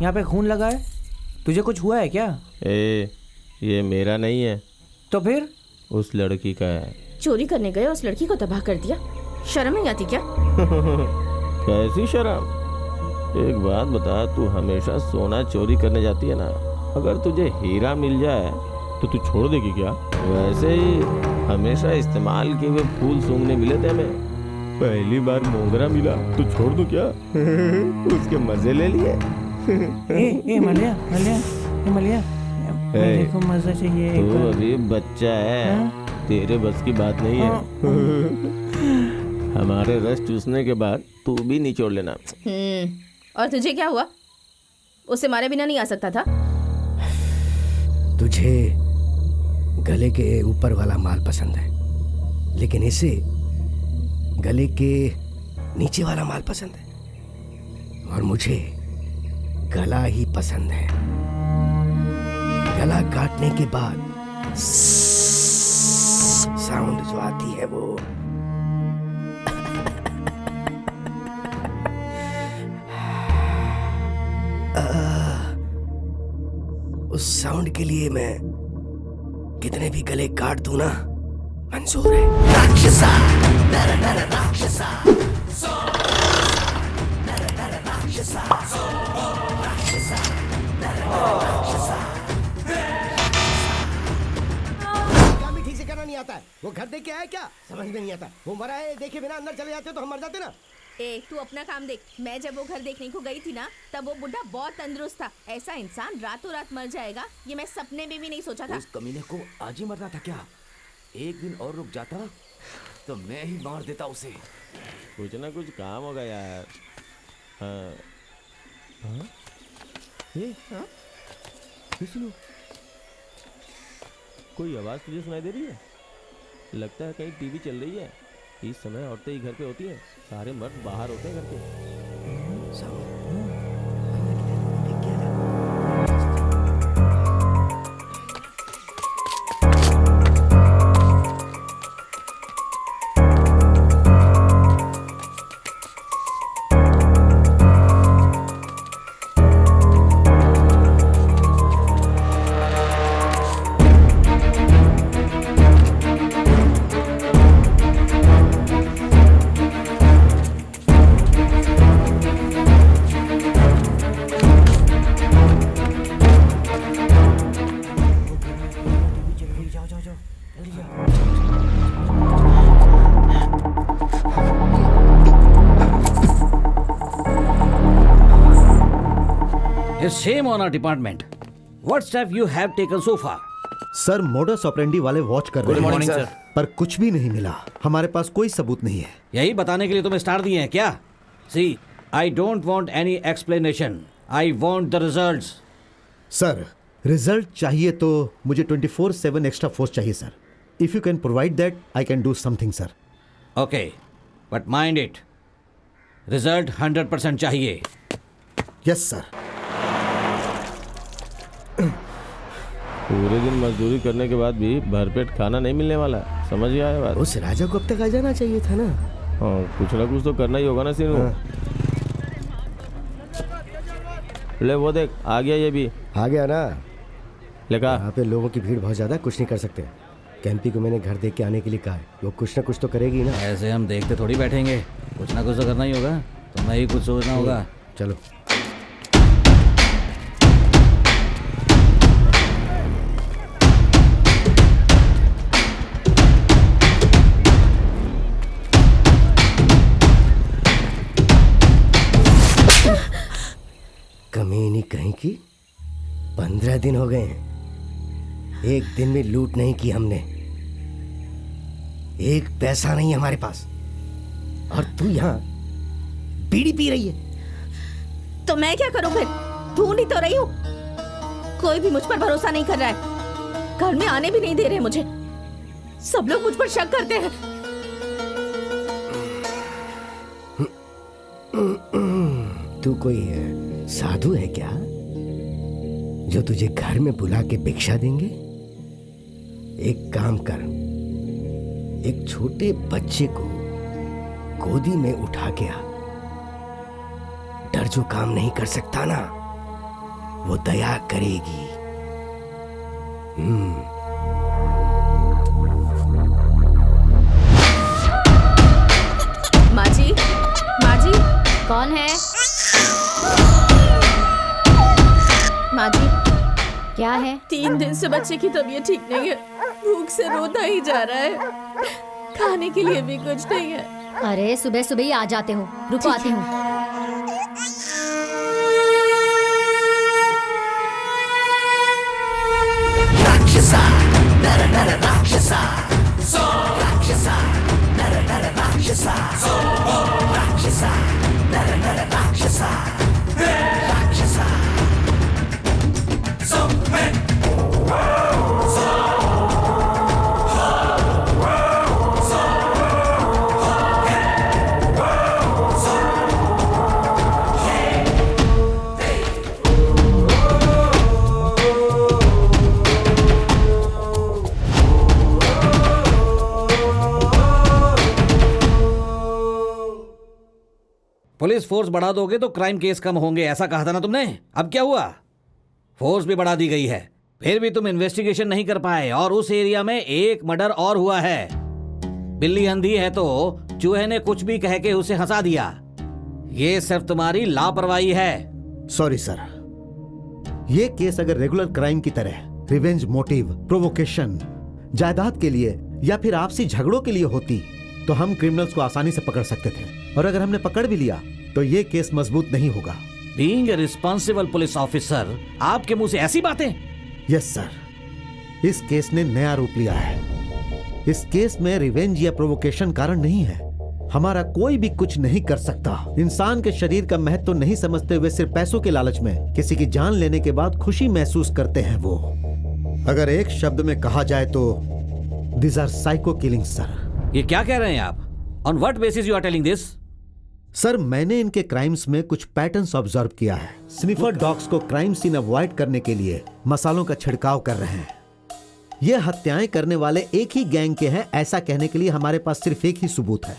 यहाँ पे खून लगा है, तुझे कुछ हुआ है क्या? ये मेरा नहीं है। तो फिर? उस लड़की का है। चोरी करने गए, उस लड़की को तबाह कर दिया। शर्म नहीं आती क्या? कैसी शर्म? एक बात बता, तू हमेशा सोना चोरी करने जाती है ना, अगर तुझे हीरा मिल जाए तो तू छोड़ देगी क्या? वैसे ही हमेशा इस्तेमाल किए हुए फूल सूंघने मिले थे हमें, पहली बार मोगरा मिला तो छोड़ दूं क्या? उसके मजे ले लिए। मलिया मेरे को मजा चाहिए। तू अभी बच्चा है, तेरे बस की बात नहीं है। हमारे रस चूसने के बाद तू भी निचोड़ लेना। और तुझे क्या हुआ? उसे मारे बिना नहीं आ सकता था? तुझे गले के ऊपर वाला माल पसंद है, लेकिन इसे गले के नीचे वाला माल पसंद है, और मुझे गला ही पसंद है। गला काटने के बाद साउंड जो आती है वो उस साउंड के लिए मैं कितने भी गले काट दूं ना, मंजूर है। राक्षसा नर नर राक्षसा, नर नर राक्षसा, राक्षसा नर नर राक्षसा। काम भी ठीक से करना नहीं आता है। वो घर देख के आया क्या, समझ में नहीं आता। वो मरा है देखे बिना अंदर चले जाते तो हम मर जाते ना। तू अपना काम देख। मैं जब वो घर देखने को गई थी ना, तब वो बुढ़ा बहुत तंदुरुस्त था। ऐसा इंसान रातों रात मर जाएगा, ये मैं सपने में भी नहीं सोचा था। उस कमीने को आज ही मरना था क्या? एक दिन और रुक जाता तो मैं ही मार देता उसे। कुछ ना कुछ काम होगा यार। हाँ। हाँ? ये हाँ? सुनो, कोई आवाज तुझे सुनाई दे रही है? लगता है कहीं टीवी चल रही है। इस समय औरतें ही घर पे होती हैं, सारे मर्द बाहर होते हैं घर पे। Shame on our department. What step you have taken so far? Sir, modus operandi वाले वॉच कर रहे हैं। Good morning sir. पर कुछ भी नहीं मिला। हमारे पास कोई सबूत नहीं है। यही बताने के लिए तुम्हें स्टार दिए हैं क्या? See, I don't want any explanation. I want the results. Sir, result चाहिए तो मुझे 24/7 एक्स्ट्रा फोर्स चाहिए sir. If you can provide that, I can do something sir. Okay, but mind it. Result 100% चाहिए। Yes sir. पूरे दिन मजदूरी करने के बाद भी भरपेट खाना नहीं मिलने वाला, समझ ही आया बात? उस राजा को अब तक आ जाना चाहिए था ना। हाँ, कुछ ना कुछ तो करना ही होगा ना सीनू। ले वो देख, आ गया ये भी। आ गया ना। लेका यहाँ पे लोगों की भीड़ बहुत ज्यादा, कुछ नहीं कर सकते। कैंपी को मैंने घर देख के आने के लिए कहा है, वो कुछ ना कुछ तो करेगी ना। ऐसे हम देखते थोड़ी बैठेंगे, कुछ ना कुछ तो करना ही होगा। तुम्हें ही कुछ सोचना होगा। चलो। कमीनी कहीं की 15 दिन हो गए हैं, एक दिन में लूट नहीं की हमने। एक पैसा नहीं हमारे पास, और तू यहाँ बीड़ी पी रही है। तो मैं क्या करूं फिर? ढूंढ ही तो रही हूं। कोई भी मुझ पर भरोसा नहीं कर रहा है, घर में आने भी नहीं दे रहे मुझे। सब लोग मुझ पर शक करते हैं। तू कोई साधु है क्या जो तुझे घर में बुला के भिक्षा देंगे? एक काम कर, एक छोटे बच्चे को गोदी में उठा के आ। डर जो काम नहीं कर सकता ना, वो दया करेगी। माँ जी, माँ जी, कौन है? माँ जी, क्या है? 3 दिन से बच्चे की तबीयत ठीक नहीं है। भूख से रोता ही जा रहा है। खाने के लिए भी कुछ नहीं है। अरे सुबह सुबह ही आ जाते हो, रुको आती हूँ। पुलिस फोर्स बढ़ा दोगे तो क्राइम केस कम होंगे, ऐसा कहा था ना तुमने। अब क्या हुआ? फोर्स भी बढ़ा दी गई है, फिर भी तुम इन्वेस्टिगेशन नहीं कर पाए, और उस एरिया में एक मर्डर और हुआ है। बिल्ली अंधी है तो चूहे ने कुछ भी कह के उसे हंसा दिया। ये सिर्फ तुम्हारी लापरवाही है। सॉरी सर, ये केस अगर रेगुलर क्राइम की तरह रिवेंज मोटिव, प्रोवोकेशन, जायदाद के लिए या फिर आपसी झगड़ों के लिए होती तो हम क्रिमिनल्स को आसानी से पकड़ सकते थे, और अगर हमने पकड़ भी लिया तो ये केस मजबूत नहीं होगा। Being a responsible police officer, आपके मुंह से ऐसी बातें? यस सर, इस केस ने नया रूप लिया है। इस केस में रिवेंज या प्रोवोकेशन कारण नहीं है। हमारा कोई भी कुछ नहीं कर सकता। इंसान के शरीर का महत्व तो नहीं समझते हुए सिर्फ पैसों के लालच में किसी की जान लेने के बाद खुशी महसूस करते हैं वो। अगर एक शब्द में कहा जाए तो this are psycho killings sir. ये क्या कह रहे हैं आप? On what basis you are telling this? Sir, मैंने इनके क्राइम्स में कुछ पैटर्न्स ऑब्जर्व किया है। स्निफर डॉग्स को क्राइम सीन अवॉइड करने के लिए मसालों का छिड़काव कर रहे हैं। ये हत्याएं करने वाले एक ही गैंग के हैं, ऐसा कहने के लिए हमारे पास सिर्फ एक ही सबूत है।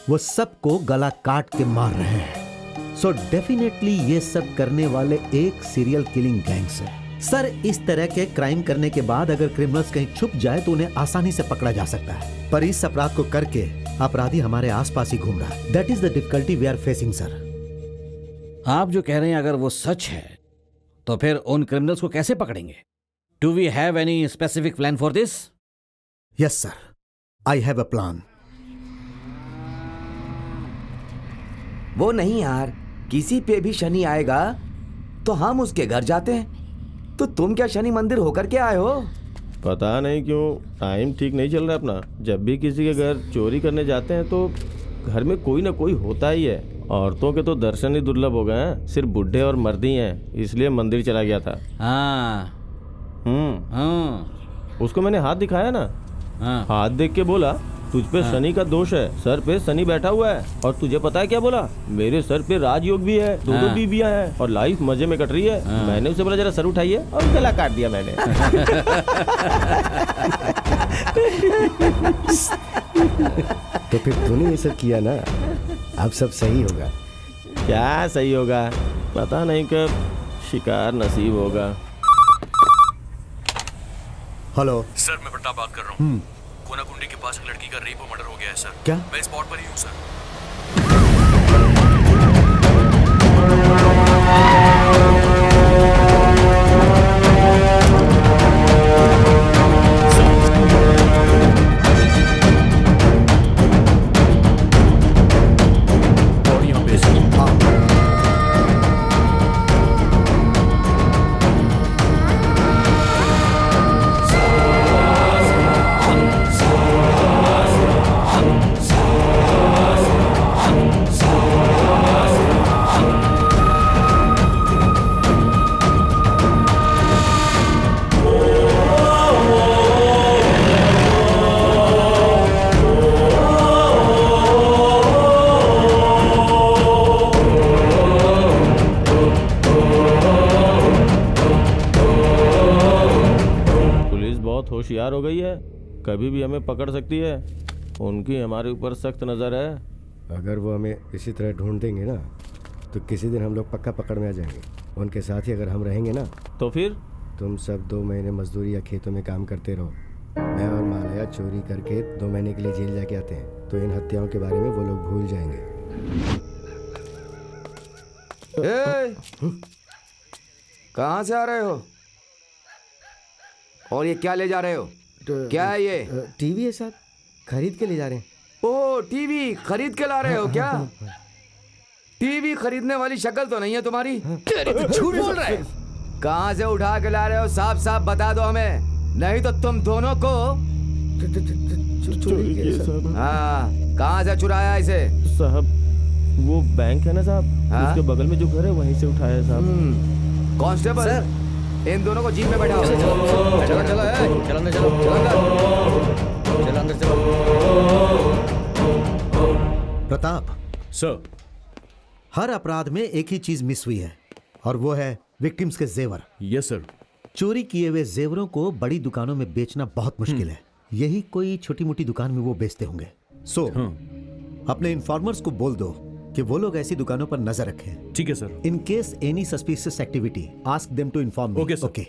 वो सबको गला काट के मार रहे हैं। सो डेफिनेटली ये सब करने वाले एक सीरियल किलिंग गैंग्स है। सर, इस तरह के क्राइम करने के बाद अगर क्रिमिनल्स कहीं छुप जाए तो उन्हें आसानी से पकड़ा जा सकता है, पर इस अपराध को करके अपराधी हमारे आसपास ही घूम रहा है। That is the difficulty we are facing sir. आप जो कह रहे हैं अगर वो सच है तो फिर उन क्रिमिनल्स को कैसे पकड़ेंगे? Do we have any specific plan for this? Yes sir, I have a plan. वो नहीं यार, किसी पे भी शनि आएगा तो हम उसके घर जाते हैं। तो तुम क्या शनि मंदिर होकर के आए हो? पता नहीं क्यों टाइम ठीक नहीं चल रहा अपना। जब भी किसी के घर चोरी करने जाते हैं तो घर में कोई ना कोई होता ही है। औरतों के तो दर्शन ही दुर्लभ हो गए हैं, सिर्फ बुढ़े और मर्द ही हैं, इसलिए मंदिर चला गया था। हाँ। उसको मैंने हाथ दिखाया ना, हाथ देख के बोला तुझ पे शनि का दोष है, सर पे शनि बैठा हुआ है। और तुझे पता है क्या बोला? मेरे सर पे राजयोग भी है, 2 बीबियां हैं और लाइफ मजे में कट रही है। मैंने उसे बोला जरा सर उठाइए और गला काट दिया मैंने। तो फिर तूने ये सब किया ना, अब सब सही होगा। क्या सही होगा? पता नहीं कब शिकार नसीब होगा। हेलो सर, मैं भट्टा बात कर रहा हूँ। कोनाकुंडी के पास एक लड़की का रेप और मर्डर हो गया है सर। क्या? मैं स्पॉट पर ही हूँ सर। और यहाँ पे सर। होशियार हो गई है, कभी भी हमें पकड़ सकती है। उनकी हमारे ऊपर सख्त नज़र है। अगर वो हमें इसी तरह ढूंढ देंगे ना तो किसी दिन हम लोग पक्का पकड़ में आ जाएंगे। उनके साथ ही अगर हम रहेंगे ना, तो फिर तुम सब 2 महीने मजदूरी या खेतों में काम करते रहो। मैं और मालया चोरी करके 2 महीने के लिए जेल जाके आते हैं, तो इन हत्याओं के बारे में वो लोग भूल जाएंगे। कहाँ से आ रहे हो और ये क्या ले जा रहे हो? क्या है ये? टीवी है साहब, खरीद के ले जा रहे हैं। ओ टीवी खरीद के ला रहे हो क्या? टीवी खरीदने वाली शक्ल तो नहीं है तुम्हारी। तेरी तो झूठ बोल रहे। कहाँ से उठा के ला रहे हो? साफ साफ बता दो हमें, नहीं तो तुम दोनों को चोरी किया साहब। हाँ, कहाँ से चुराया इसे? साहब वो बैंक है ना साहब, हाँ? उसके बगल में जो घर है वहीं से उठाया है साहब। कांस्टेबल सर, इन दोनों को जीप में बैठाओ। चलो चलो चलो चलो अंदर चलो, चलो अंदर चलो। प्रताप, सर। हर अपराध में एक ही चीज मिस हुई है, और वो है विक्टिम्स के जेवर। Yes sir. चोरी किए हुए जेवरों को बड़ी दुकानों में बेचना बहुत मुश्किल है। यही कोई छोटी मोटी दुकान में वो बेचते होंगे। सो अपने इन्फॉर्मर्स को बोल दो कि वो लोग ऐसी दुकानों पर नजर रखें। ठीक है सर। In case any suspicious activity, ask them to inform me. Okay, sir. Okay.